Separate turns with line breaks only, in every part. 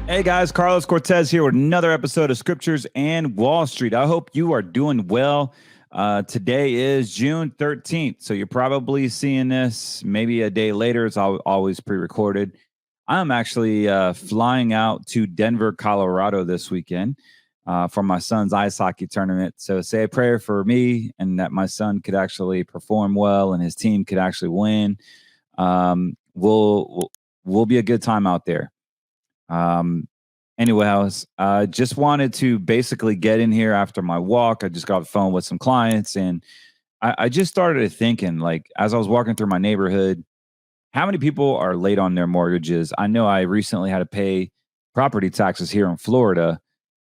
Hey guys, Carlos Cortez here with another episode of Scriptures and Wall Street. I hope you are doing well. Today is June 13th, so you're probably seeing this maybe a day later. It's always pre-recorded. I'm actually flying out to Denver, Colorado this weekend for my son's ice hockey tournament. So say a prayer for me and that my son could actually perform well and his team could actually win. We'll be a good time out there. Anyway, I just wanted to basically get in here after my walk. I just got off the phone with some clients and I just started thinking, like, as I was walking through my neighborhood, how many people are late on their mortgages? I know I recently had to pay property taxes here in Florida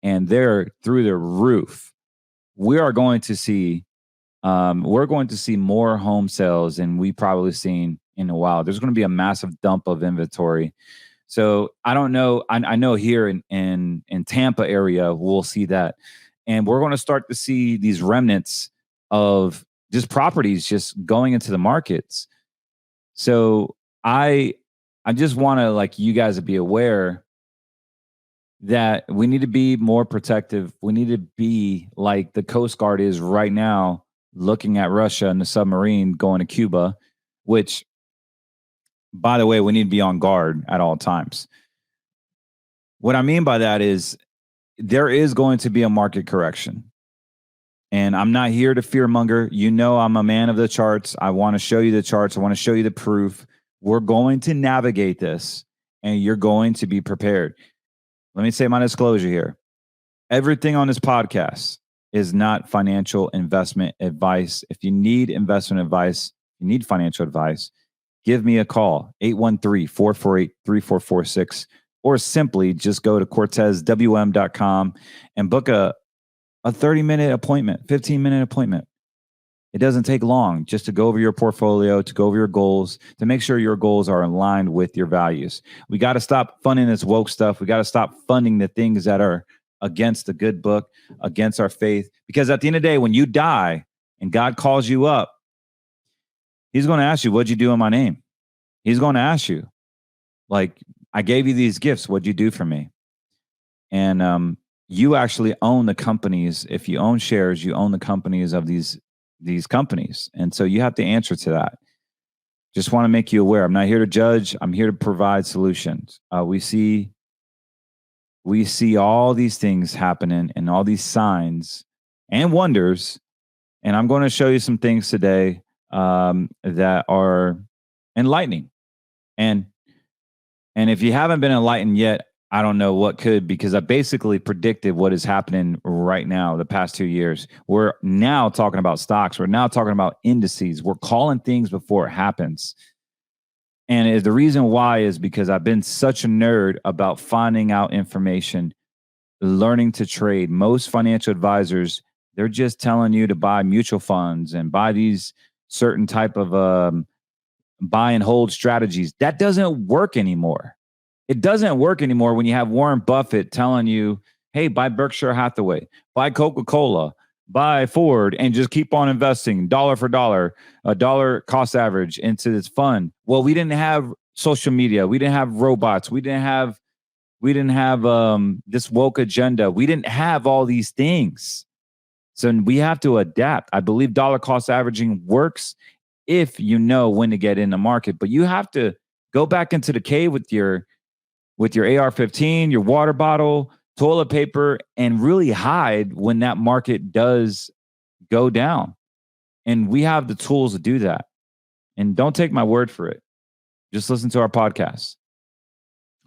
and they're through the roof. We are going to see, we're going to see more home sales than we probably seen in a while. There's going to be a massive dump of inventory. So I don't know. I know here in Tampa area, we'll see that. And we're going to start to see these remnants of just properties just going into the markets. So I just want to like you guys to be aware that we need to be more protective. We need to be like the Coast Guard is right now looking at Russia and the submarine going to Cuba, which by the way, we need to be on guard at all times. What I mean by that is there is going to be a market correction. And I'm not here to fearmonger. You know, I'm a man of the charts. I want to show you the charts. I want to show you the proof. We're going to navigate this and you're going to be prepared. Let me say my disclosure here. Everything on this podcast is not financial investment advice. If you need investment advice, you need financial advice, give me a call, 813-448-3446, or simply just go to cortezwm.com and book a 30-minute appointment, 15-minute appointment. It doesn't take long just to go over your portfolio, to go over your goals, to make sure your goals are aligned with your values. We got to stop funding this woke stuff. We got to stop funding the things that are against the good book, against our faith. Because at the end of the day, when you die and God calls you up, he's going to ask you, what'd you do in my name? He's going to ask you, like, I gave you these gifts. What'd you do for me? And you actually own the companies. If you own shares, you own the companies of these companies. And so you have to answer to that. Just want to make you aware. I'm not here to judge. I'm here to provide solutions. We see all these things happening and all these signs and wonders. And I'm going to show you some things today that are enlightening. And if you haven't been enlightened yet, I don't know what could, because I basically predicted what is happening right now the past 2 years. We're now talking about stocks. We're now talking about indices. We're calling things before it happens. And the reason why is because I've been such a nerd about finding out information, learning to trade. Most financial advisors, they're just telling you to buy mutual funds and buy these certain type of buy and hold strategies. That doesn't work anymore. It doesn't work anymore when you have Warren Buffett telling you, hey, buy Berkshire Hathaway, buy Coca-Cola, buy Ford, and just keep on investing dollar for dollar, a dollar cost average into this fund. Well, we didn't have social media. We didn't have robots. We didn't have this woke agenda. We didn't have all these things. So we have to adapt. I believe dollar cost averaging works if you know when to get in the market, but you have to go back into the cave with your AR-15, your water bottle, toilet paper, and really hide when that market does go down. And we have the tools to do that. And don't take my word for it. Just listen to our podcast.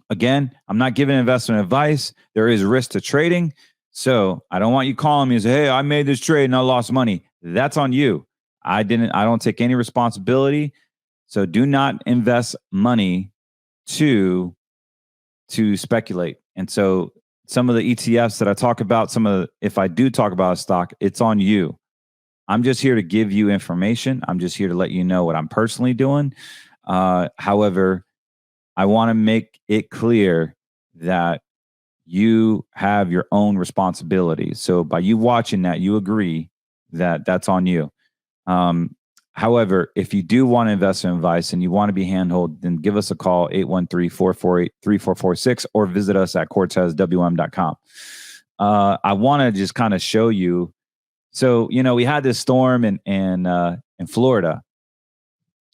Again, I'm not giving investment advice. There is risk to trading. So I don't want you calling me and say, hey, I made this trade and I lost money. That's on you. I don't take any responsibility. So do not invest money to speculate. And so some of the ETFs that I talk about, if I do talk about a stock, it's on you. I'm just here to give you information. I'm just here to let you know what I'm personally doing. However, I want to make it clear that you have your own responsibilities. So by you watching that, you agree that that's on you. However, if you do want to invest in advice and you want to be handheld, then give us a call, 813-448-3446, or visit us at cortezwm.com. I want to just kind of show you. So, we had this storm in Florida.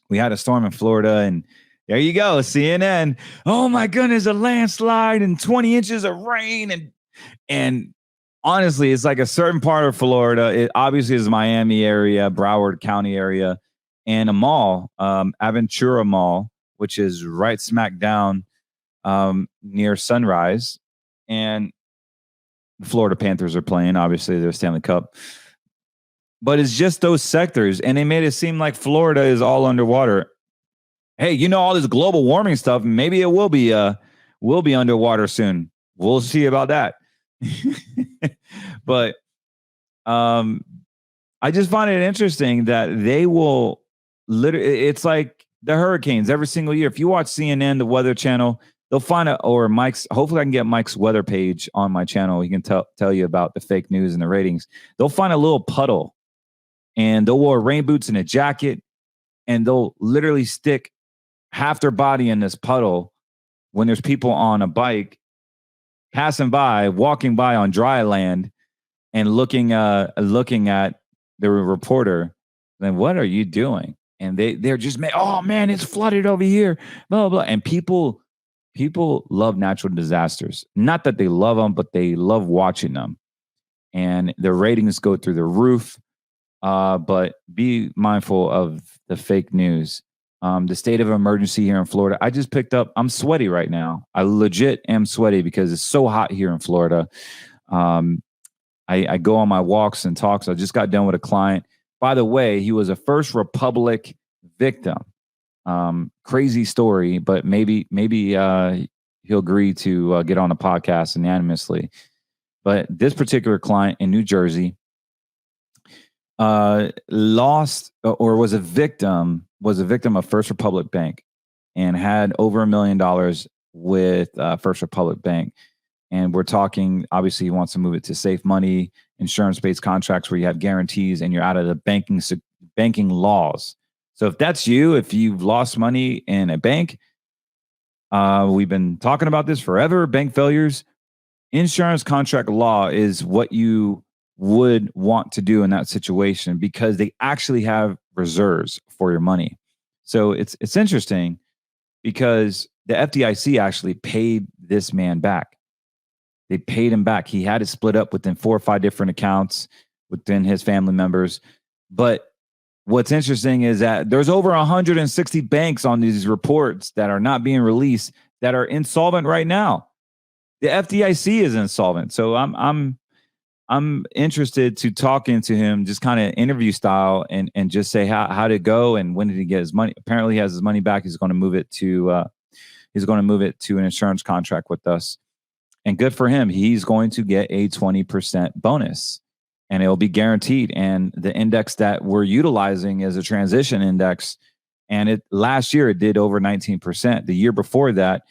We had a storm in Florida, and there you go, CNN. Oh my goodness, a landslide and 20 inches of rain. And honestly, it's like a certain part of Florida. It obviously is Miami area, Broward County area, and a mall, Aventura Mall, which is right smack down near Sunrise. And the Florida Panthers are playing, obviously, their Stanley Cup. But it's just those sectors, and they made it seem like Florida is all underwater. Hey, all this global warming stuff, maybe it will be underwater soon. We'll see about that. But I just find it interesting that they will literally, it's like the hurricanes every single year. If you watch CNN, the Weather Channel, they'll find or Mike's, hopefully I can get Mike's weather page on my channel. He can tell you about the fake news and the ratings. They'll find a little puddle, and they'll wear rain boots and a jacket, and they'll literally stick half their body in this puddle when there's people on a bike passing by, walking by on dry land, and looking at the reporter. Then what are you doing? And they're just, oh man, it's flooded over here, blah blah. And people love natural disasters. Not that they love them, but they love watching them, and their ratings go through the roof. But be mindful of the fake news. The state of emergency here in Florida. I just picked up, I'm sweaty right now. I legit am sweaty because it's so hot here in Florida. I go on my walks and talks. I just got done with a client. By the way, he was a First Republic victim. Crazy story, but maybe he'll agree to get on the podcast unanimously. But this particular client in New Jersey lost or was a victim of First Republic Bank and had over $1 million with First Republic Bank. And we're talking, obviously, he wants to move it to safe money, insurance-based contracts where you have guarantees and you're out of the banking laws. So if that's you, if you've lost money in a bank, we've been talking about this forever, bank failures. Insurance contract law is what you would want to do in that situation because they actually have reserves for your money. So it's interesting because the FDIC actually paid this man back. They paid him back. He had it split up within 4 or 5 different accounts within his family members. But what's interesting is that there's over 160 banks on these reports that are not being released that are insolvent right now. The FDIC is insolvent. So I'm interested to talk into him, just kind of interview style, and just say how did it go and when did he get his money. Apparently, he has his money back. He's going to move it to an insurance contract with us, and good for him. He's going to get a 20% bonus, and it'll be guaranteed. And the index that we're utilizing is a transition index, and last year it did over 19%. The year before that,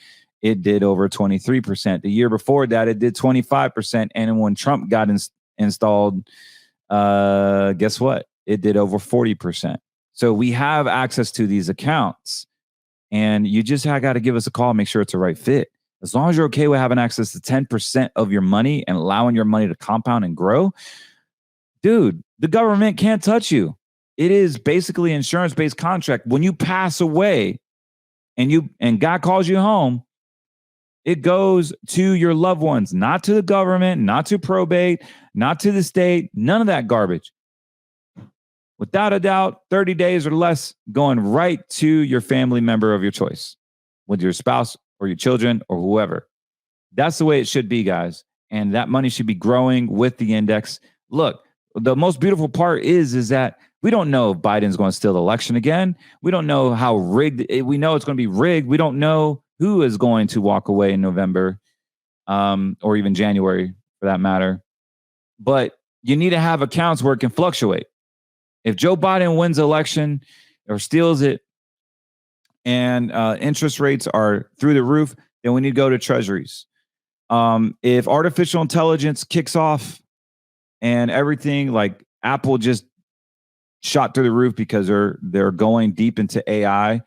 it did over 23%. The year before that, it did 25%. And when Trump got installed, guess what? It did over 40%. So we have access to these accounts, and you just got to give us a call, make sure it's the right fit. As long as you're okay with having access to 10% of your money and allowing your money to compound and grow, dude, the government can't touch you. It is basically an insurance-based contract. When you pass away and God calls you home, it goes to your loved ones, not to the government, not to probate, not to the state, none of that garbage. Without a doubt, 30 days or less, going right to your family member of your choice, with your spouse or your children or whoever. That's the way it should be, guys. And that money should be growing with the index. Look, the most beautiful part is that we don't know if Biden's going to steal the election again. We don't know how rigged. We know it's going to be rigged. We don't know who is going to walk away in November or even January for that matter. But you need to have accounts where it can fluctuate. If Joe Biden wins the election or steals it and interest rates are through the roof, then we need to go to treasuries. If artificial intelligence kicks off and everything, like Apple just shot through the roof because they're going deep into AI.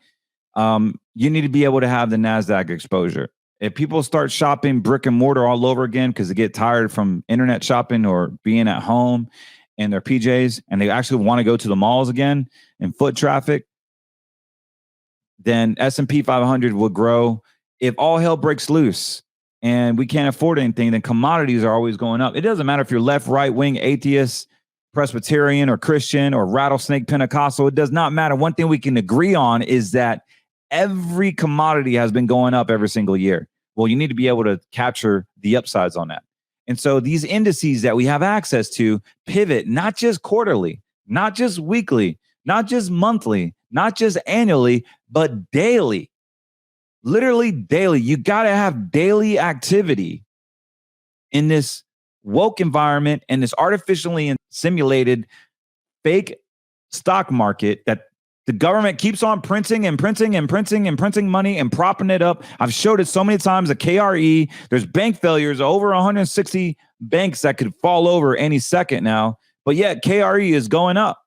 You need to be able to have the NASDAQ exposure. If people start shopping brick and mortar all over again because they get tired from internet shopping or being at home in their PJs, and they actually want to go to the malls again and foot traffic, then S&P 500 will grow. If all hell breaks loose and we can't afford anything, then commodities are always going up. It doesn't matter if you're left, right wing, atheist, Presbyterian, or Christian, or rattlesnake Pentecostal. It does not matter. One thing we can agree on is that every commodity has been going up every single year. Well, you need to be able to capture the upsides on that. And so these indices that we have access to pivot not just quarterly, not just weekly, not just monthly, not just annually, but daily. Literally daily. You got to have daily activity in this woke environment and this artificially simulated fake stock market that the government keeps on printing and printing and printing and printing money and propping it up. I've showed it so many times. The KRE, there's bank failures, over 160 banks that could fall over any second now. But yet KRE is going up.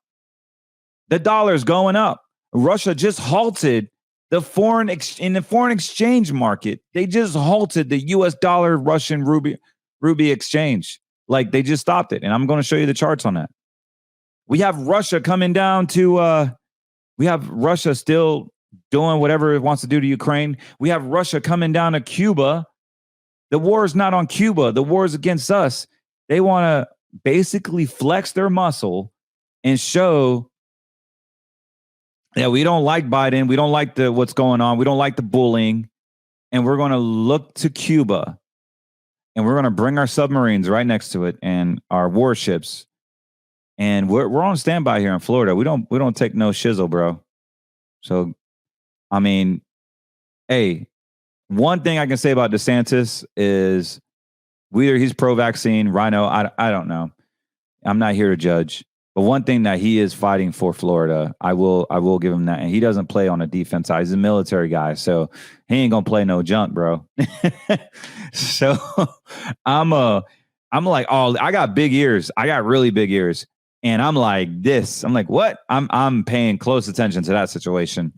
The dollar is going up. Russia just halted the foreign exchange market. They just halted the US dollar Russian ruby exchange. Like they just stopped it. And I'm going to show you the charts on that. We have Russia coming down to we have Russia still doing whatever it wants to do to Ukraine. We have Russia coming down to Cuba. The war is not on Cuba. The war is against us. They want to basically flex their muscle and show that we don't like Biden. We don't like what's going on. We don't like the bullying. And we're going to look to Cuba. And we're going to bring our submarines right next to it and our warships. And we're on standby here in Florida. We don't take no shizzle, bro. So, I mean, hey, one thing I can say about DeSantis is whether he's pro-vaccine, rhino, I don't know. I'm not here to judge. But one thing that he is fighting for Florida, I will give him that. And he doesn't play on the defense side. He's a military guy, so he ain't gonna play no junk, bro. So I'm like, oh, I got big ears. I got really big ears. And I'm like this. I'm like, what? I'm paying close attention to that situation.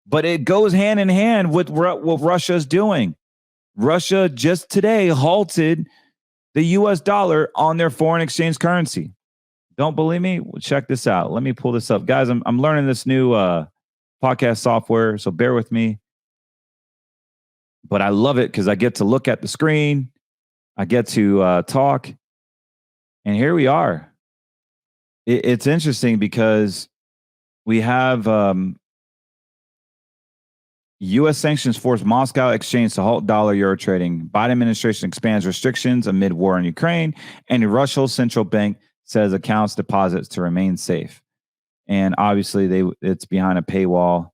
But it goes hand in hand with what Russia's doing. Russia just today halted the US dollar on their foreign exchange currency. Don't believe me? Well, check this out. Let me pull this up. Guys, I'm learning this new podcast software, so bear with me. But I love it because I get to look at the screen. I get to talk. And here we are. It's interesting because we have U.S. sanctions force Moscow exchange to halt dollar-euro trading. Biden administration expands restrictions amid war in Ukraine. And the Russian central bank says accounts deposits to remain safe. And obviously, it's behind a paywall.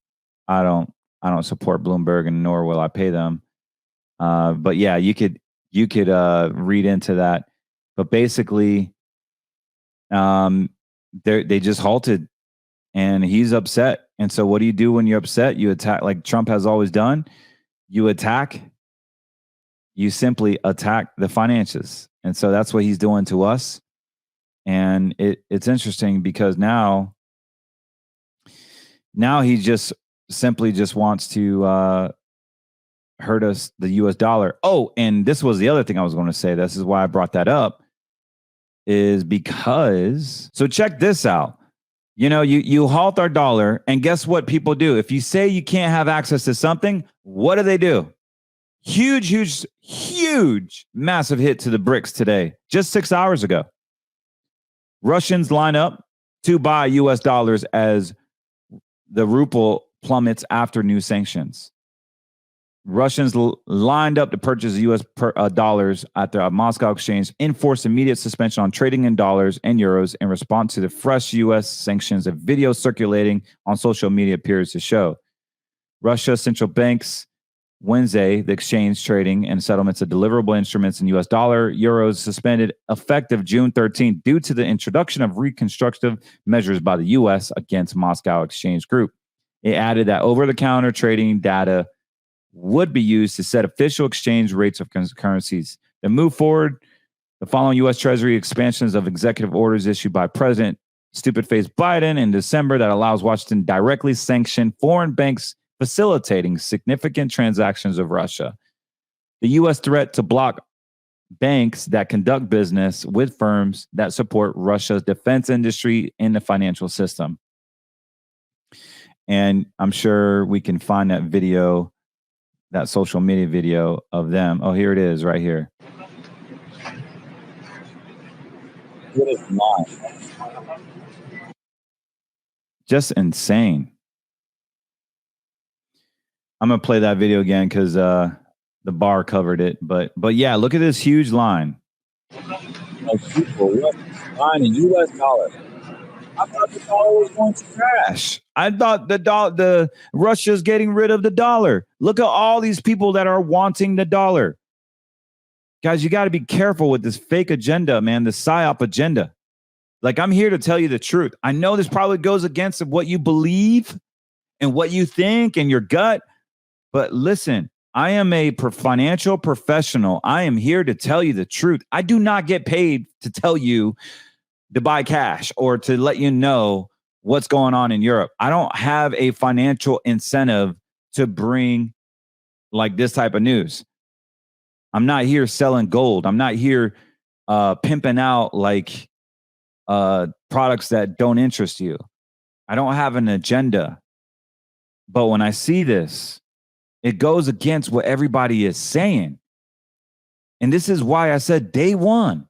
I don't support Bloomberg, and nor will I pay them. But yeah, you could read into that. But basically, they just halted, and he's upset. And so what do you do when you're upset? You attack, like Trump has always done. You attack. You simply attack the finances. And so that's what he's doing to us. And it's interesting because now he just simply just wants to hurt us, the US dollar. Oh, and this was the other thing I was going to say. This is why I brought that up. Is because, so check this out. You know, you halt our dollar, and guess what people do? If you say you can't have access to something, what do? Huge, massive hit to the BRICS today, just 6 hours ago. Russians line up to buy US dollars as the ruble plummets after new sanctions. Russians lined up to purchase U.S. dollars at the Moscow exchange, enforced immediate suspension on trading in dollars and euros in response to the fresh U.S. sanctions. A video circulating on social media appears to show. Russia central banks Wednesday, the exchange trading and settlements of deliverable instruments in U.S. dollar, euros suspended effective June 13th due to the introduction of reconstructive measures by the U.S. against Moscow exchange group. It added that over-the-counter trading data would be used to set official exchange rates of currencies. The move forward, the following U.S. Treasury expansions of executive orders issued by President stupid face Biden in December that allows Washington directly sanction foreign banks facilitating significant transactions of Russia. The U.S. threat to block banks that conduct business with firms that support Russia's defense industry in the financial system. And I'm sure we can find that video, that social media video of them. Oh, here it is right here. It is not. Just insane. I'm going to play that video again because the bar covered it. But yeah, look at this huge line of people buying a U.S. dollar. I thought the dollar was going to crash. I thought the Russia's getting rid of the dollar. Look at all these people that are wanting the dollar. Guys, you got to be careful with this fake agenda, man, the PSYOP agenda. Like, I'm here to tell you the truth. I know this probably goes against what you believe and what you think and your gut. But listen, I am a financial professional. I am here to tell you the truth. I do not get paid to tell you to buy cash or to let you know what's going on in Europe. I don't have a financial incentive to bring like this type of news. I'm not here selling gold. I'm not here pimping out like products that don't interest you. I don't have an agenda. But when I see this, it goes against what everybody is saying. And this is why I said day one,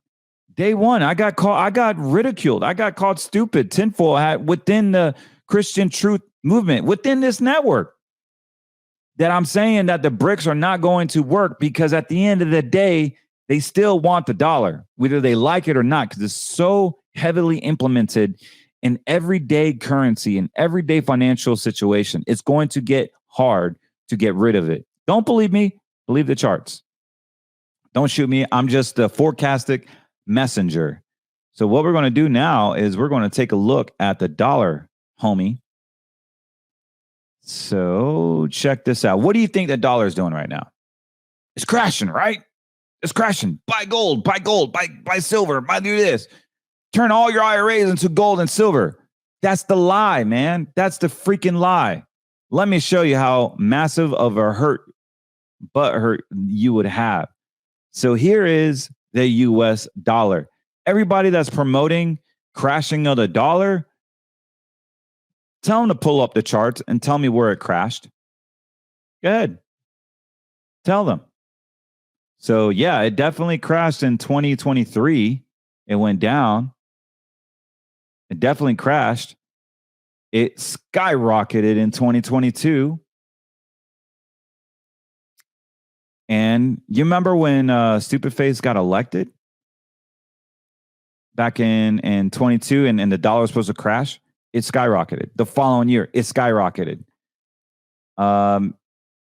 I got ridiculed. I got called stupid, tinfoil hat within the Christian truth movement, within this network. That I'm saying that the BRICS are not going to work because at the end of the day, they still want the dollar, whether they like it or not, because it's so heavily implemented in everyday currency and everyday financial situation. It's going to get hard to get rid of it. Don't believe me? Believe the charts. Don't shoot me. I'm just a forecastic messenger. So what we're going to do now is we're going to take a look at the dollar, homie. So check this out. What do you think the dollar is doing right now? It's crashing, right? It's crashing. Buy gold, buy silver, buy do this. Turn all your IRAs into gold and silver. That's the lie, man. That's the freaking lie. Let me show you how massive of a butt hurt you would have. So here is the US dollar. Everybody that's promoting crashing of the dollar, tell them to pull up the charts and tell me where it crashed. Go ahead. Tell them. So yeah, it definitely crashed in 2023. It went down. It definitely crashed. It skyrocketed in 2022. And you remember when Stupid Face got elected back in 22 and the dollar was supposed to crash? It skyrocketed. The following year, it skyrocketed.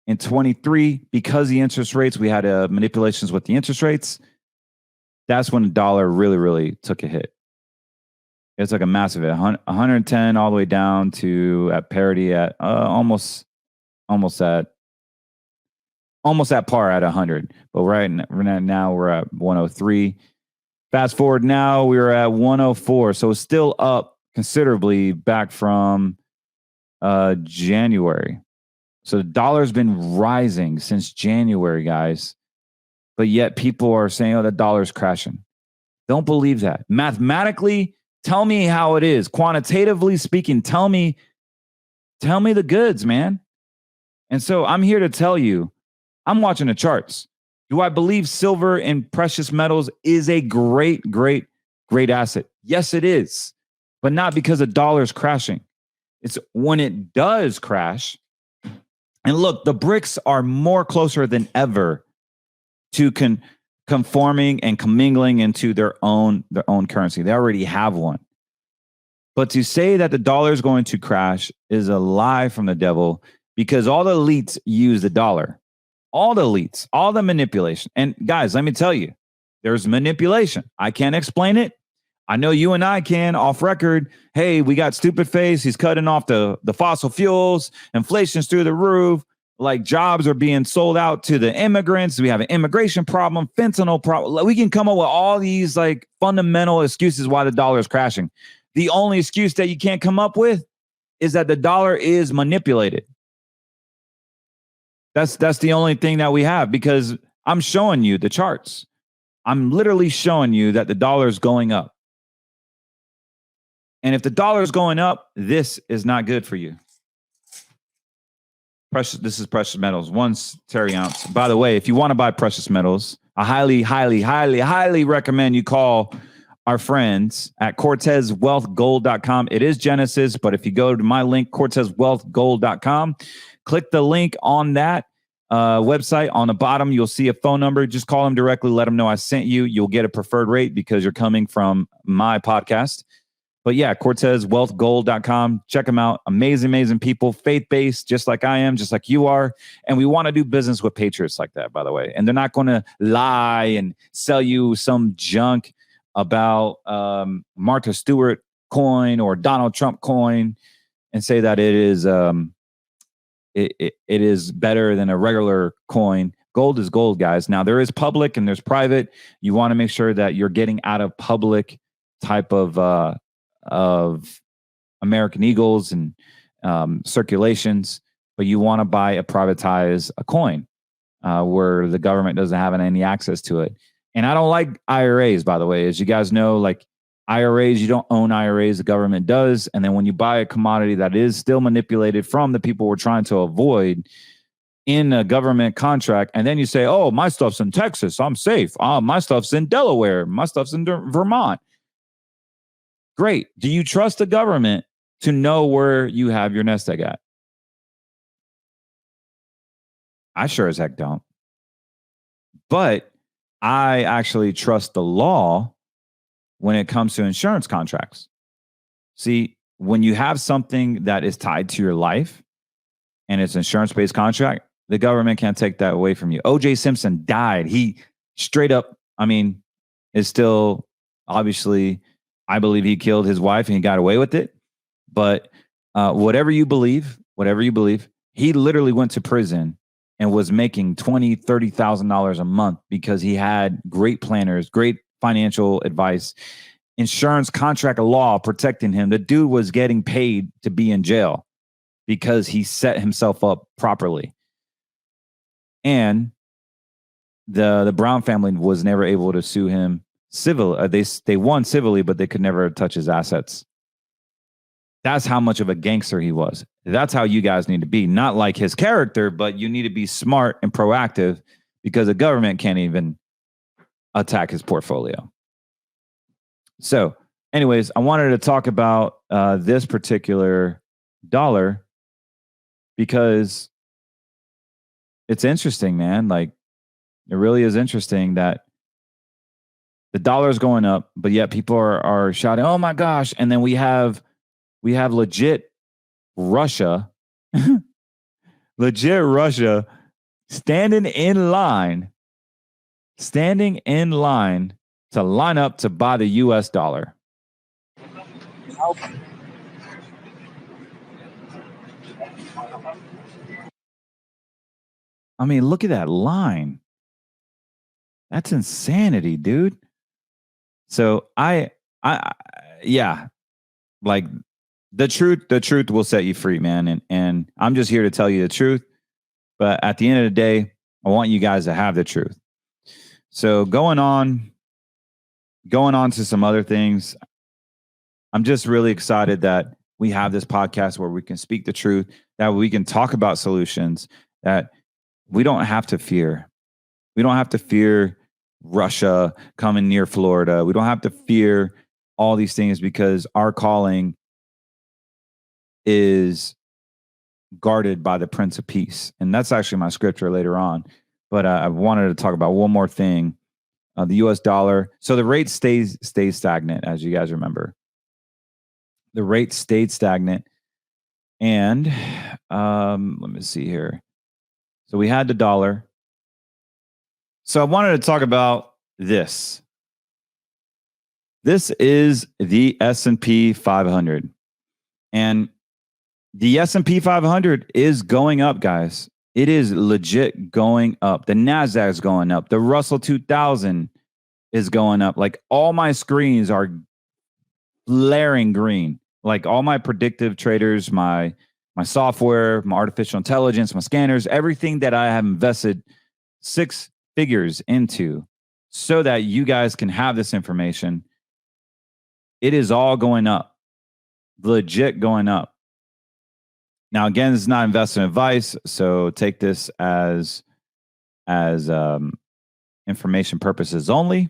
In 23, because the interest rates, we had manipulations with the interest rates. That's when the dollar really, really took a hit. It's like a massive hit, 110 all the way down to at parity at almost at par at 100. But right now we're at 103. Fast forward now, we're at 104. So it's still up considerably back from January. So the dollar's been rising since January, guys. But yet people are saying, oh, the dollar's crashing. Don't believe that. Mathematically, tell me how it is. Quantitatively speaking, tell me the goods, man. And so I'm here to tell you, I'm watching the charts. Do I believe silver and precious metals is a great, great, great asset? Yes, it is. But not because the dollar's crashing. It's when it does crash. And look, the BRICS are more closer than ever to conforming and commingling into their own currency. They already have one. But to say that the dollar is going to crash is a lie from the devil, because all the elites use the dollar. All the elites, all the manipulation. And guys, let me tell you, there's manipulation. I can't explain it. I know you and I can off record. Hey, we got Stupid Face. He's cutting off the fossil fuels. Inflation's through the roof. Like jobs are being sold out to the immigrants. We have an immigration problem, fentanyl problem. We can come up with all these like fundamental excuses why the dollar is crashing. The only excuse that you can't come up with is that the dollar is manipulated. That's the only thing that we have, because I'm showing you the charts. I'm literally showing you that the dollar is going up. And if the dollar is going up, this is not good for you. This is precious metals, 1 teraounce ounce. By the way, if you want to buy precious metals, I highly recommend you call our friends at CortezWealthGold.com. It is Genesis, but if you go to my link, CortezWealthGold.com, click the link on that website. On the bottom, you'll see a phone number. Just call them directly. Let them know I sent you. You'll get a preferred rate because you're coming from my podcast. But yeah, CortezWealthGold.com. Check them out. Amazing people, faith-based, just like I am, just like you are. And we want to do business with patriots like that, by the way. And they're not going to lie and sell you some junk about Martha Stewart coin or Donald Trump coin and say that it is it is better than a regular coin. Gold is gold, guys. Now, there is public and there's private. You want to make sure that you're getting out of public type of American Eagles and circulations, but you want to buy a privatized coin where the government doesn't have any access to it. And I don't like IRAs, by the way. As you guys know, like IRAs, you don't own IRAs, the government does. And then when you buy a commodity that is still manipulated from the people we're trying to avoid in a government contract, and then you say, oh, my stuff's in Texas, I'm safe. My stuff's in Delaware, my stuff's in Vermont. Great. Do you trust the government to know where you have your nest egg at? I sure as heck don't. But I actually trust the law when it comes to insurance contracts. See, when you have something that is tied to your life and it's an insurance-based contract, the government can't take that away from you. O.J. Simpson died. He straight up, is still obviously, I believe he killed his wife and he got away with it. But whatever you believe, he literally went to prison and was making $20,000, $30,000 a month because he had great planners, great financial advice, insurance contract law protecting him. The dude was getting paid to be in jail because he set himself up properly. And the Brown family was never able to sue him civil. They won civilly, but they could never touch his assets. That's how much of a gangster he was. That's how you guys need to be. Not like his character, but you need to be smart and proactive because the government can't even attack his portfolio. So, anyways, I wanted to talk about this particular dollar because it's interesting, man. Like, it really is interesting that the dollar is going up, but yet people are shouting, "Oh my gosh!" And then we have legit Russia, standing in line to line up to buy the US dollar. Look at that line. That's insanity, dude. So yeah, like the truth will set you free, man. And I'm just here to tell you the truth. But at the end of the day, I want you guys to have the truth. So going on to some other things, I'm just really excited that we have this podcast where we can speak the truth, that we can talk about solutions, that we don't have to fear. We don't have to fear Russia coming near Florida. We don't have to fear all these things because our calling is guarded by the Prince of Peace. And that's actually my scripture later on. But I wanted to talk about one more thing. The US dollar. So the rate stays stagnant, as you guys remember. The rate stayed stagnant. And let me see here. So we had the dollar. So I wanted to talk about this. This is the S&P 500. And the S&P 500 is going up, guys. It is legit going up. The NASDAQ is going up. The Russell 2000 is going up. Like all my screens are blaring green. Like all my predictive traders, my software, my artificial intelligence, my scanners, everything that I have invested 6 figures into so that you guys can have this information, it is all going up, legit going up. Now, again, it's not investment advice, so take this as information purposes only.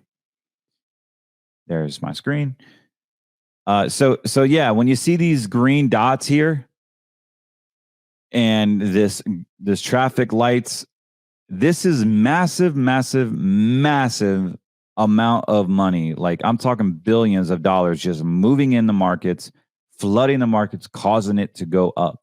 There's my screen. So yeah, when you see these green dots here and this traffic lights, this is massive amount of money. Like I'm talking billions of dollars just moving in the markets, flooding the markets, causing it to go up.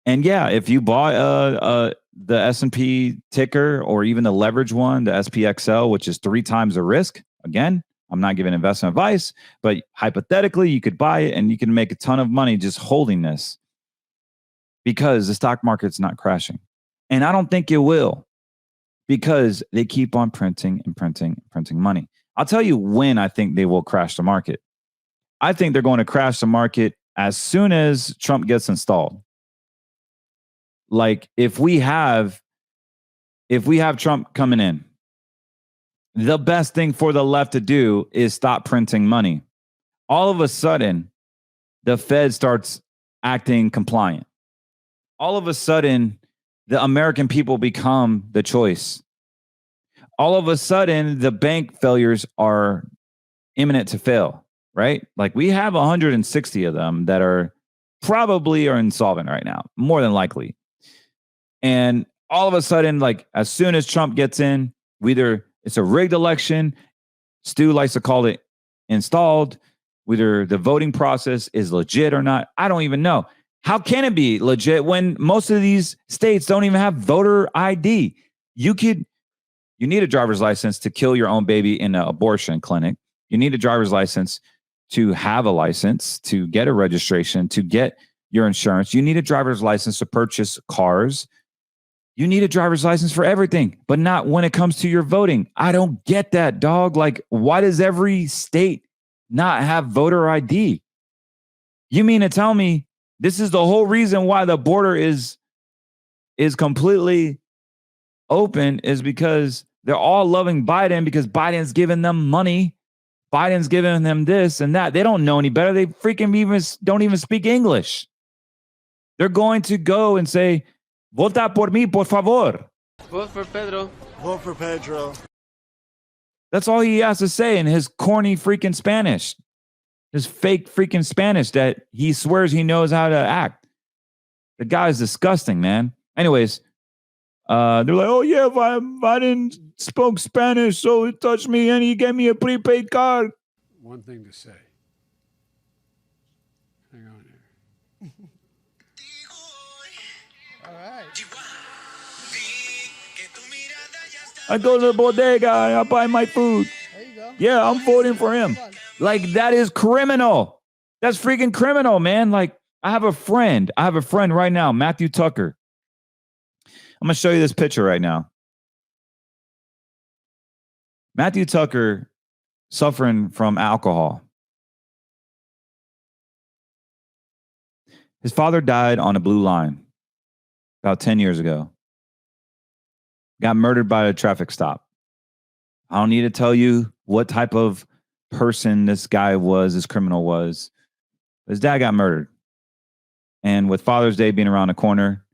And yeah, if you bought the S&P ticker or even the leverage one, the SPXL, which is 3 times the risk, again, I'm not giving investment advice, but hypothetically, you could buy it and you can make a ton of money just holding this because the stock market's not crashing. And I don't think it will because they keep on printing money. I'll tell you when I think they will crash the market. I think they're going to crash the market as soon as Trump gets installed. Like if we have Trump coming in, the best thing for the left to do is stop printing money. All of a sudden, the Fed starts acting compliant. All of a sudden, the American people become the choice. All of a sudden, the bank failures are imminent to fail, right? Like we have 160 of them that are insolvent right now, more than likely. And all of a sudden, like as soon as Trump gets in, either it's a rigged election, Stu likes to call it installed, whether the voting process is legit or not. I don't even know. How can it be legit when most of these states don't even have voter ID? You need a driver's license to kill your own baby in an abortion clinic. You need a driver's license to have a license, to get a registration, to get your insurance. You need a driver's license to purchase cars. You need a driver's license for everything, but not when it comes to your voting. I don't get that, dog. Like, why does every state not have voter ID? You mean to tell me this is the whole reason why the border is completely open is because they're all loving Biden because Biden's giving them money. Biden's giving them this and that. They don't know any better. They freaking don't even speak English. They're going to go and say, vota por mí, por favor.
Vote for Pedro.
Vote for Pedro.
That's all he has to say in his corny freaking Spanish. His fake freaking Spanish that he swears he knows how to act. The guy's disgusting, man. Anyways, they're like, oh yeah, Biden spoke Spanish, so he touched me and he gave me a prepaid card.
One thing to say. Hang on here.
All right.
I go to the bodega and I buy my food.
There you go.
Yeah, I'm voting for him. Like, that is criminal. That's freaking criminal, man. Like, I have a friend right now, Matthew Tucker. I'm going to show you this picture right now. Matthew Tucker suffering from alcohol. His father died on a blue line about 10 years ago. Got murdered by a traffic stop. I don't need to tell you what type of person this guy was, this criminal was. His dad got murdered. And with Father's Day being around the corner,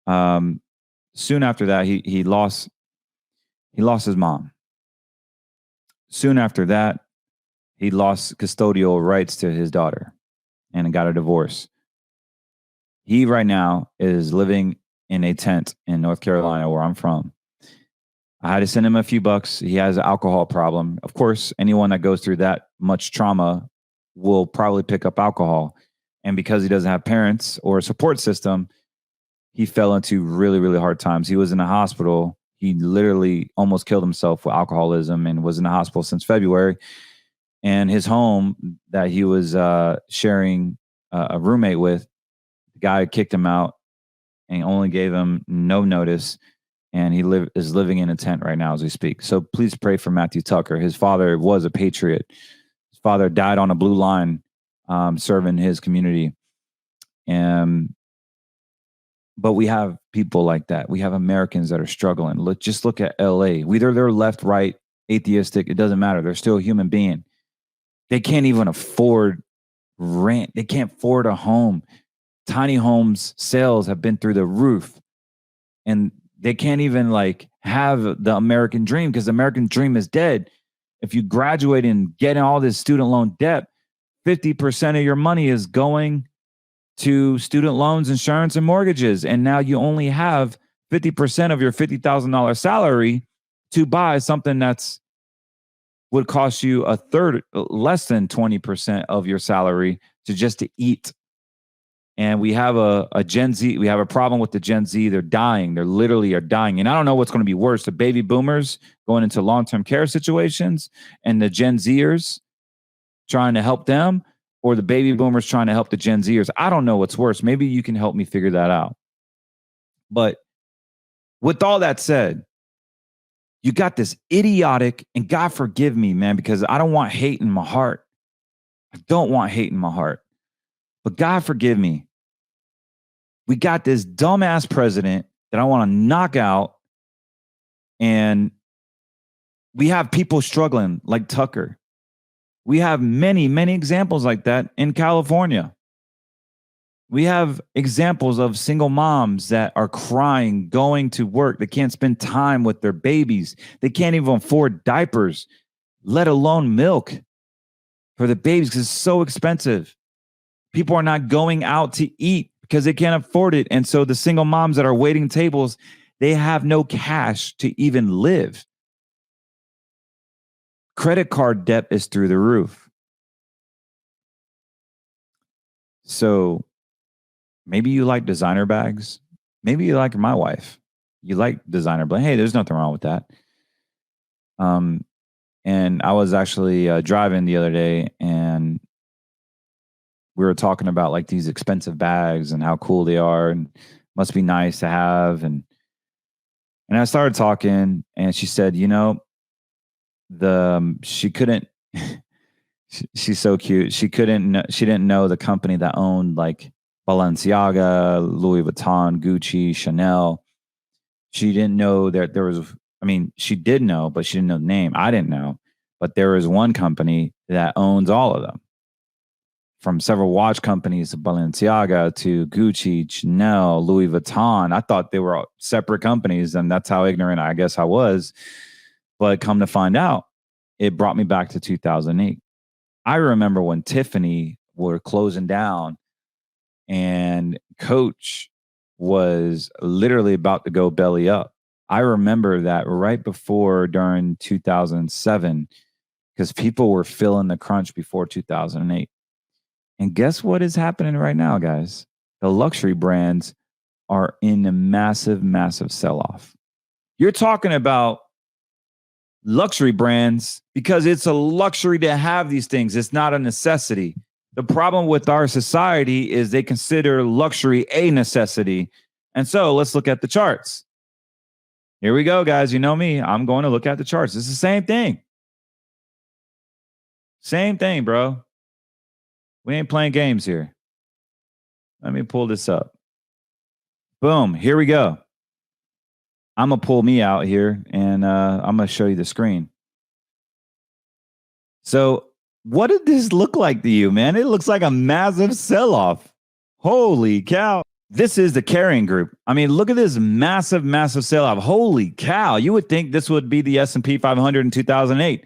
soon after that, he lost his mom. Soon after that, he lost custodial rights to his daughter and got a divorce. He right now is living in a tent in North Carolina, where I'm from. I had to send him a few bucks. He has an alcohol problem. Of course, anyone that goes through that much trauma will probably pick up alcohol. And because he doesn't have parents or a support system, he fell into really, really hard times. He was in a hospital. He literally almost killed himself with alcoholism and was in the hospital since February. And his home that he was sharing a roommate with, the guy kicked him out and only gave him no notice. And he is living in a tent right now as we speak. So please pray for Matthew Tucker. His father was a patriot. His father died on a blue line, serving his community. And but we have people like that. We have Americans that are struggling. Just look at LA. Whether they're left, right, atheistic, it doesn't matter. They're still a human being. They can't even afford rent. They can't afford a home. Tiny homes sales have been through the roof. And they can't even like have the American dream because the American dream is dead. If you graduate and get in all this student loan debt, 50% of your money is going to student loans, insurance, and mortgages. And now you only have 50% of your $50,000 salary to buy something that's would cost you a third, less than 20% of your salary to eat. And we have a Gen Z, we have a problem with the Gen Z. They're dying. They're literally are dying. And I don't know what's going to be worse, the baby boomers going into long-term care situations and the Gen Zers trying to help them, or the baby boomers trying to help the Gen Zers. I don't know what's worse. Maybe you can help me figure that out. But with all that said, you got this idiotic, and God forgive me, man, because I don't want hate in my heart. I don't want hate in my heart. But God forgive me. We got this dumbass president that I want to knock out. And we have people struggling like Tucker. We have many, many examples like that in California. We have examples of single moms that are crying, going to work. They can't spend time with their babies. They can't even afford diapers, let alone milk for the babies because it's so expensive. People are not going out to eat because they can't afford it. And so the single moms that are waiting tables, they have no cash to even live. Credit card debt is through the roof. So maybe you like designer bags. Maybe you like my wife. You like designer, but hey, there's nothing wrong with that. And I was actually driving the other day, and we were talking about like these expensive bags and how cool they are, and must be nice to have. And I started talking, and she said, you know, she couldn't. She's so cute. She didn't know the company that owned like Balenciaga, Louis Vuitton, Gucci, Chanel. She didn't know that there was, I mean, she did know, but she didn't know the name. I didn't know. But there is one company that owns all of them. From several watch companies to Balenciaga to Gucci, Chanel, Louis Vuitton. I thought they were separate companies, and that's how ignorant I guess I was. But come to find out, it brought me back to 2008. I remember when Tiffany were closing down and Coach was literally about to go belly up. I remember that right before, during 2007, because people were feeling the crunch before 2008. And guess what is happening right now, guys? The luxury brands are in a massive, massive sell-off. You're talking about luxury brands because it's a luxury to have these things. It's not a necessity. The problem with our society is they consider luxury a necessity. And so let's look at the charts. Here we go, guys. You know me. I'm going to look at the charts. It's the same thing. Same thing, bro. We ain't playing games here. Let me pull this up. Boom. Here we go. I'm going to pull me out here, and I'm going to show you the screen. So what did this look like to you, man? It looks like a massive sell-off. Holy cow. This is the carrying group. I mean, look at this massive, massive sell-off. Holy cow. You would think this would be the S&P 500 in 2008.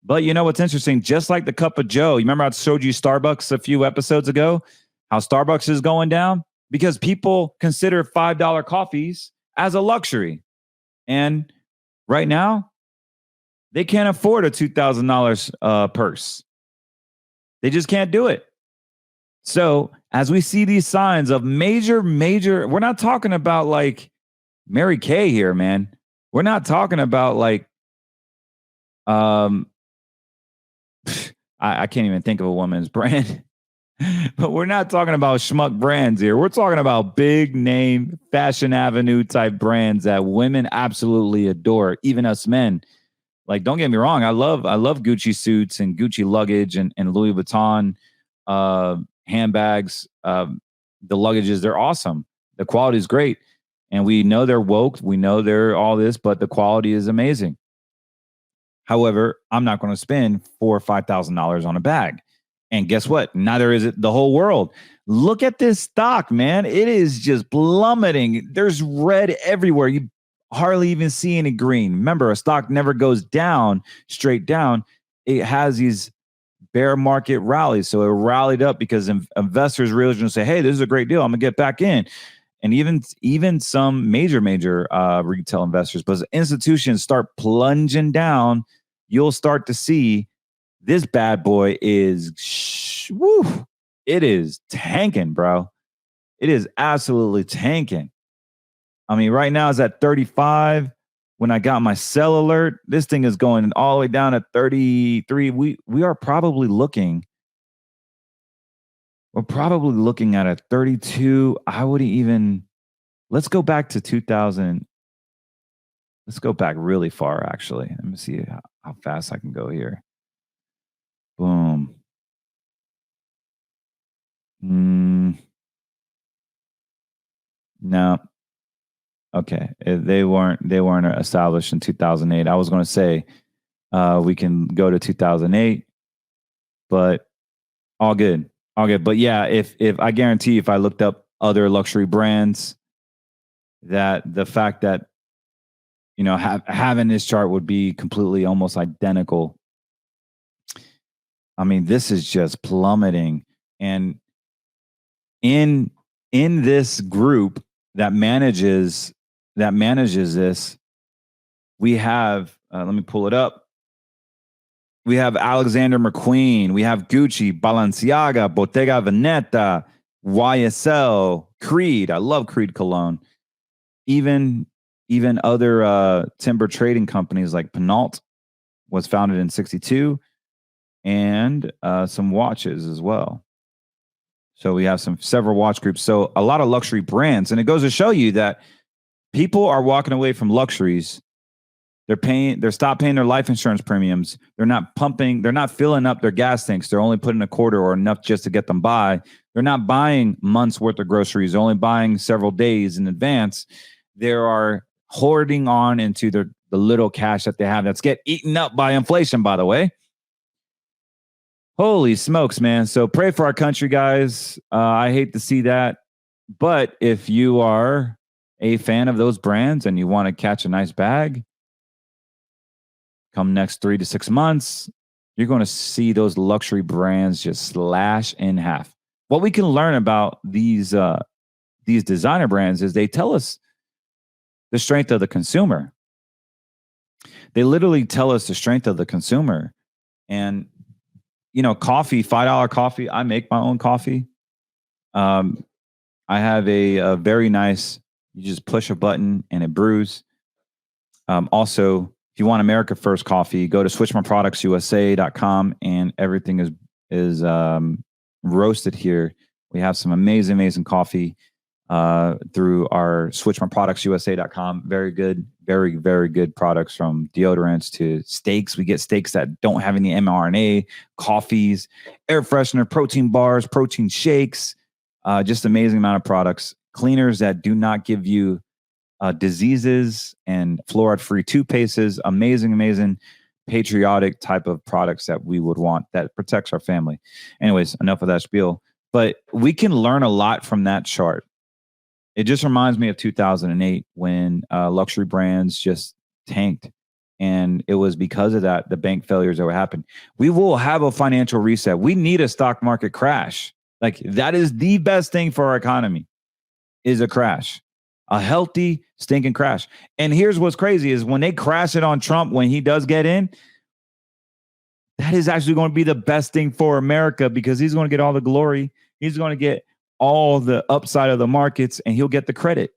But you know what's interesting? Just like the cup of Joe, you remember I showed you Starbucks a few episodes ago, how Starbucks is going down? Because people consider $5 coffees as a luxury. And right now, they can't afford a $2,000 purse. They just can't do it. So as we see these signs of major, we're not talking about like Mary Kay here, man. We're not talking about like, I can't even think of a woman's brand, but we're not talking about schmuck brands here. We're talking about big name Fashion Avenue type brands that women absolutely adore, even us men. Like, don't get me wrong, I love Gucci suits and Gucci luggage and Louis Vuitton handbags. The luggages, they're awesome. The quality is great. And we know they're woke. We know they're all this, but the quality is amazing. However, I'm not going to spend $4,000 or $5,000 on a bag. And guess what? Neither is it the whole world. Look at this stock, man. It is just plummeting. There's red everywhere. You hardly even see any green. Remember, a stock never goes down, straight down. It has these bear market rallies. So it rallied up because investors really going to say, hey, this is a great deal. I'm going to get back in. And even some major retail investors, but as institutions start plunging down, you'll start to see this bad boy is, it is tanking, bro. It is absolutely tanking. I mean, right now it's at 35. When I got my sell alert, this thing is going all the way down to 33. We are probably looking. We're probably looking at a 32. I wouldn't even. Let's go back to 2000. Let's go back really far, actually. Let me see how fast I can go here. Boom. No. Okay. They weren't established in 2008. I was going to say we can go to 2008, but all good. All good. But yeah, if I guarantee if I looked up other luxury brands, that the fact that, you know, having this chart would be completely almost identical. I mean, this is just plummeting. And in this group that manages this, we have, let me pull it up. We have Alexander McQueen. We have Gucci, Balenciaga, Bottega Veneta, YSL, Creed. I love Creed cologne. Even other timber trading companies like Penalt was founded in 1962, and some watches as well. So we have several watch groups. So a lot of luxury brands, and it goes to show you that people are walking away from luxuries. They're stop paying their life insurance premiums. They're not filling up their gas tanks. They're only putting a quarter or enough just to get them by. They're not buying months worth of groceries. They're only buying several days in advance. They are hoarding on into the little cash that they have that's get eaten up by inflation, by the way. Holy smokes, man. So pray for our country, guys. I hate to see that. But if you are a fan of those brands and you want to catch a nice bag, come next 3 to 6 months, you're going to see those luxury brands just slash in half. What we can learn about these designer brands is they tell us the strength of the consumer. They literally tell us the strength of the consumer. And, you know, coffee, $5 coffee. I make my own coffee. I have a very nice, you just push a button and it brews. Also, if you want America First coffee, go to switchmyproductsusa.com and everything is roasted here. We have some amazing coffee through our switchmyproductsusa.com. Very good, very good products, from deodorants to steaks. We get steaks that don't have any mRNA, coffees, air freshener, protein bars, protein shakes, just amazing amount of products. Cleaners that do not give you diseases, and fluoride-free toothpastes. Amazing patriotic type of products that we would want that protects our family. Anyways, enough of that spiel. But we can learn a lot from that chart. It just reminds me of 2008 when luxury brands just tanked. And it was because of that, the bank failures that were happening. We will have a financial reset. We need a stock market crash. Like, that is the best thing for our economy, is a crash. A healthy, stinking crash. And here's what's crazy is when they crash it on Trump, when he does get in, that is actually going to be the best thing for America, because he's going to get all the glory. He's going to get all the upside of the markets, and he'll get the credit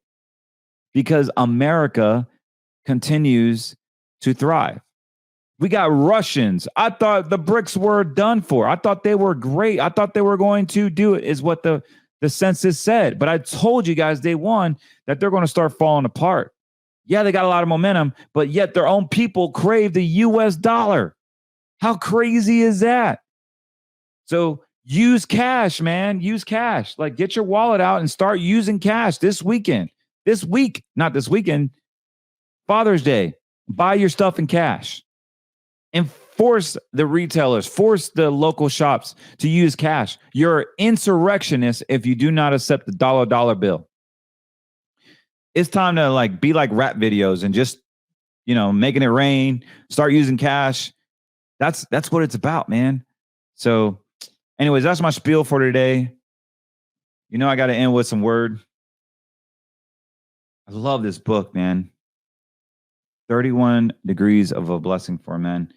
because America continues to thrive. We got Russians. I thought the BRICS were done for. I thought they were great. I thought they were going to do it, is what the census said. But I told you guys day one that they're going to start falling apart. Yeah, they got a lot of momentum, but yet their own people crave the US dollar. How crazy is that? So use cash, man. Use cash. Like, get your wallet out and start using cash this weekend. This week, not this weekend, Father's Day. Buy your stuff in cash. And force the retailers, force the local shops to use cash. You're insurrectionists if you do not accept the dollar bill. It's time to like be like rap videos and just, making it rain, start using cash. That's what it's about, man. So anyways, that's my spiel for today. I got to end with some word. I love this book, man. 31 Degrees of a Blessing for Men.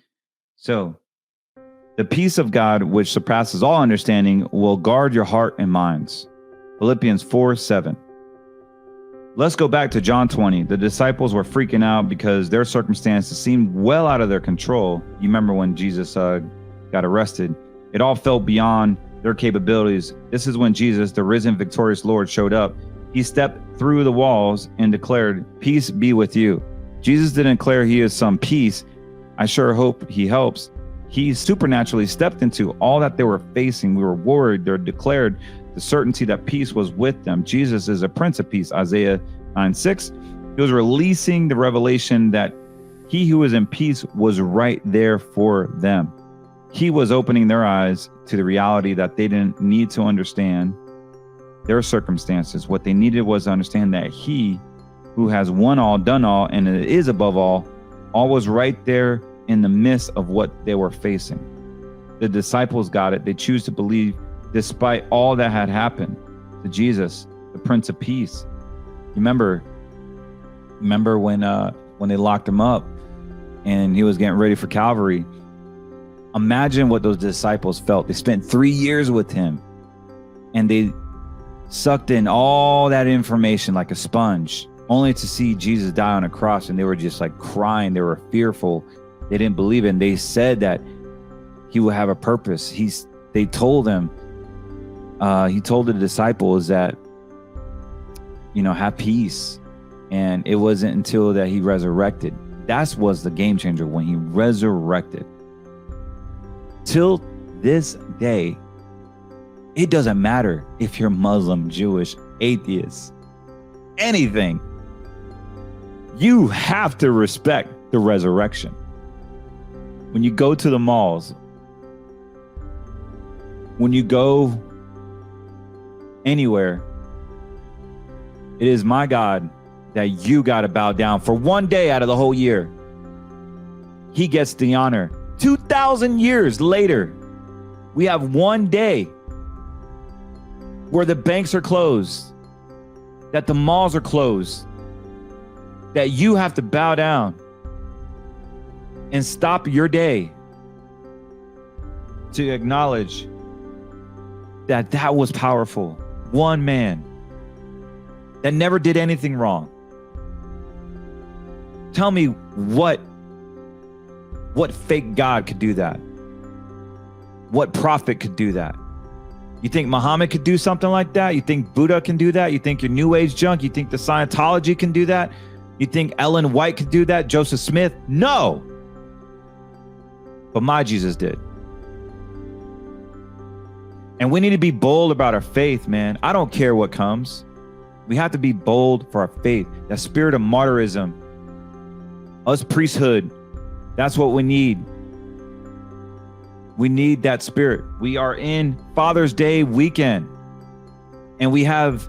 So, the peace of God, which surpasses all understanding, will guard your heart and minds. Philippians 4:7. Let's go back to John 20. The disciples were freaking out because their circumstances seemed well out of their control. You remember when Jesus got arrested? It all felt beyond their capabilities. This is when Jesus, the risen, victorious Lord, showed up. He stepped through the walls and declared, "Peace be with you." Jesus didn't declare he is some peace. I sure hope he helps. He supernaturally stepped into all that they were facing. We were worried. They declared the certainty that peace was with them. Jesus is a Prince of Peace, Isaiah 9:6. He was releasing the revelation that he who is in peace was right there for them. He was opening their eyes to the reality that they didn't need to understand their circumstances. What they needed was to understand that he who has won all, done all, and is above all was right there in the midst of what they were facing. The disciples got it. They choose to believe despite all that had happened to Jesus, the Prince of Peace. Remember when they locked him up and he was getting ready for Calvary? Imagine what those disciples felt. They spent 3 years with him and they sucked in all that information like a sponge, only to see Jesus die on a cross, and they were just like crying. They were fearful. They didn't believe it. And they said that he would have a purpose. They told him, he told the disciples that, have peace. And it wasn't until that he resurrected. That was the game changer, when he resurrected. Till this day, it doesn't matter if you're Muslim, Jewish, atheist, anything. You have to respect the resurrection. When you go to the malls, when you go anywhere, it is my God that you got to bow down for one day out of the whole year. He gets the honor. 2,000 years later, we have one day where the banks are closed, that the malls are closed, that you have to bow down and stop your day to acknowledge that was powerful. One man that never did anything wrong. Tell me what fake God could do that? What prophet could do that? You think Muhammad could do something like that? You think Buddha can do that? You think your New Age junk? You think the Scientology can do that? You think Ellen White could do that? Joseph Smith? No. But my Jesus did. And we need to be bold about our faith, man. I don't care what comes. We have to be bold for our faith. That spirit of martyrism, us priesthood, that's what we need. We need that spirit. We are in Father's Day weekend, and we have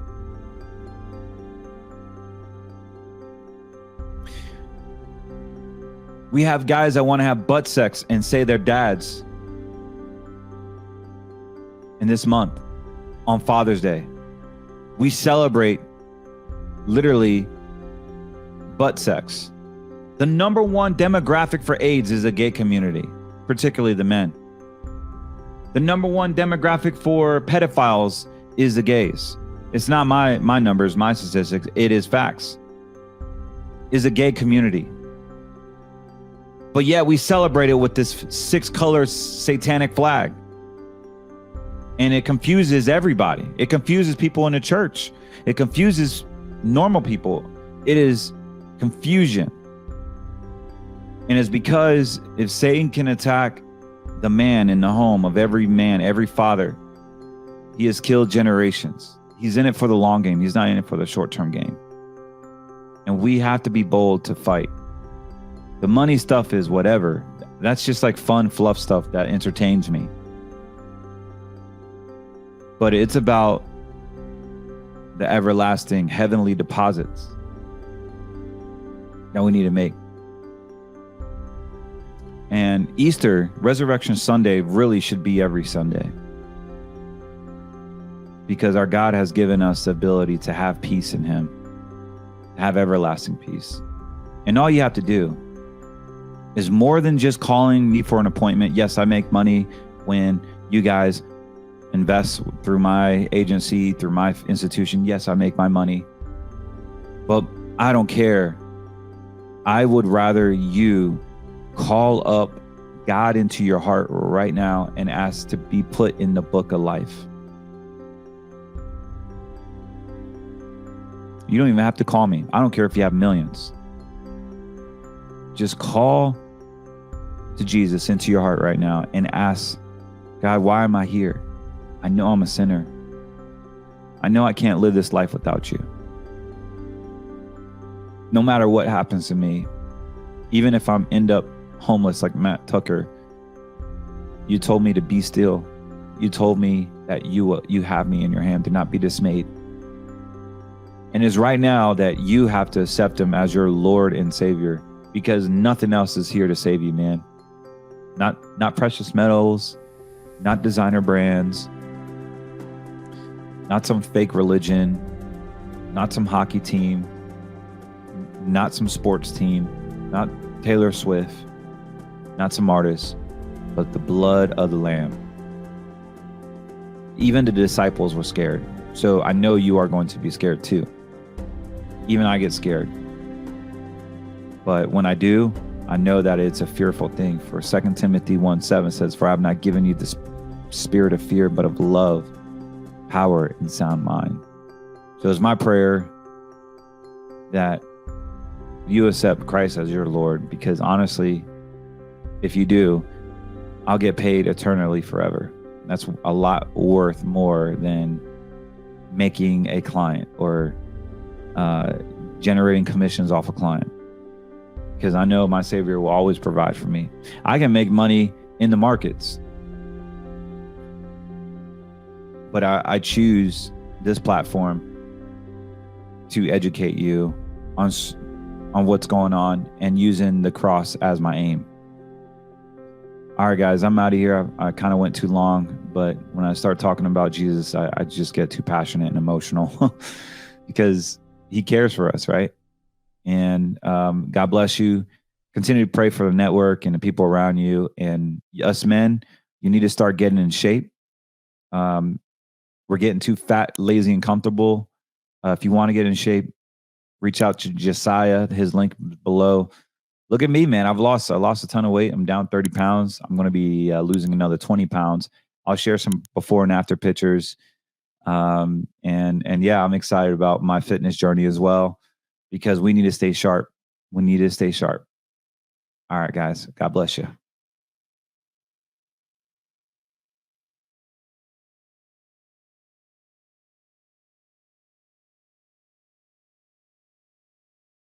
guys that want to have butt sex and say they're dads in this month on Father's Day. We celebrate literally butt sex. The number one demographic for AIDS is the gay community, particularly the men. The number one demographic for pedophiles is the gays. It's not my numbers, my statistics. It is facts. Is a gay community. But yet we celebrate it with this 6-color satanic flag. And it confuses everybody. It confuses people in the church. It confuses normal people. It is confusion. And it's because if Satan can attack the man in the home of every man, every father, he has killed generations. He's in it for the long game. He's not in it for the short-term game. And we have to be bold to fight. The money stuff is whatever. That's just like fun, fluff stuff that entertains me. But it's about the everlasting heavenly deposits that we need to make. And Easter, Resurrection Sunday, really should be every Sunday. Because our God has given us the ability to have peace in him, to have everlasting peace. And all you have to do is more than just calling me for an appointment. Yes, I make money when you guys invest through my agency, through my institution. Yes, I make my money. But I don't care. I would rather you call up God into your heart right now and ask to be put in the book of life. You don't even have to call me. I don't care if you have millions. Just call to Jesus into your heart right now and ask, God, why am I here? I know I'm a sinner. I know I can't live this life without you. No matter what happens to me, even if I'm end up homeless like Matt Tucker, you told me to be still. You told me that you have me in your hand. Do not be dismayed. And it's right now that you have to accept him as your Lord and Savior, because nothing else is here to save you, man. Not precious metals, not designer brands, not some fake religion, not some hockey team, not some sports team, not Taylor Swift, not some artist, but the blood of the Lamb. Even the disciples were scared. So I know you are going to be scared too. Even I get scared. But when I do, I know that it's a fearful thing. For 2 Timothy 1:7 says, for I have not given you the spirit of fear, but of love, power, and sound mind. So it's my prayer that you accept Christ as your Lord, because honestly, if you do, I'll get paid eternally forever. That's a lot worth more than making a client or generating commissions off a client, because I know my Savior will always provide for me. I can make money in the markets, but I choose this platform to educate you on what's going on and using the cross as my aim. All right, guys, I'm out of here. I kind of went too long, but when I start talking about Jesus, I just get too passionate and emotional because he cares for us, right? And God bless you. Continue to pray for the network and the people around you. And us men, you need to start getting in shape. We're getting too fat, lazy, and comfortable. If you want to get in shape, reach out to Josiah. His link below. Look at me, man. I lost a ton of weight. I'm down 30 pounds. I'm going to be losing another 20 pounds. I'll share some before and after pictures. And yeah, I'm excited about my fitness journey as well, because we need to stay sharp. We need to stay sharp. All right, guys. God bless you.